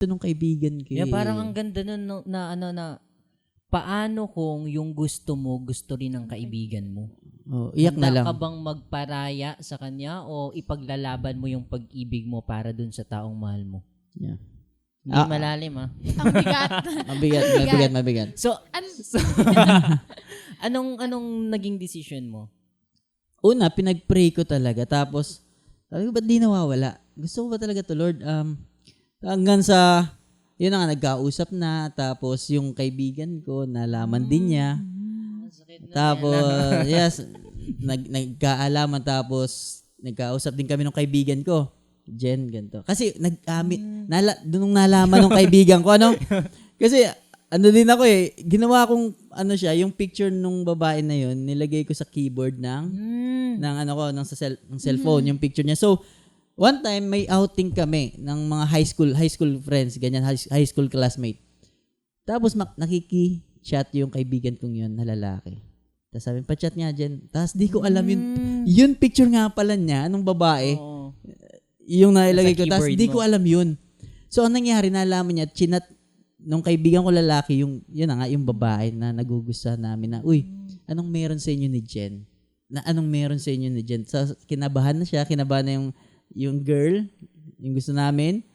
Ito nung kaibigan ko Yeah, parang ang ganda nun na paano kung yung gusto mo, gusto rin ng kaibigan mo? Iyak na lang. Handa ka bang magparaya sa kanya o ipaglalaban mo yung pag-ibig mo para dun sa taong mahal mo? Yeah. Hindi malalim Ang bigat. Mabigat. So, anong naging decision mo? Una, pinag-pray ko talaga. Tapos, sabi ko, ba't di nawawala? Gusto ko ba talaga to, Lord? Hanggang sa, yun na nga, nagkausap na. Tapos, yung kaibigan ko, nalaman din niya. Tapos, yes, nagkaalaman. Tapos, nagkausap din kami ng kaibigan ko. Jen, ganito. Kasi, nung nalaman ng kaibigan ko, Kasi, din ako ginawa kong, yung picture nung babae na yun, nilagay ko sa keyboard ng cellphone, yung picture niya. So, one time, may outing kami ng mga high school friends, ganyan, high school classmate. Tapos, nakiki-chat yung kaibigan kong yun na lalaki. Tapos sabi, pa-chat nga dyan. Tapos, di ko alam yun picture nga pala niya, nung babae, yung nailagay ko. Tapos, di ko alam yun. So, ang nangyari, nalaman niya, chinat nung kaibigan ko lalaki, yung babae na nagugustuhan namin na, anong meron sa inyo ni Jen? So, kinabahan na siya, kinabahan na yung girl, yung gusto namin.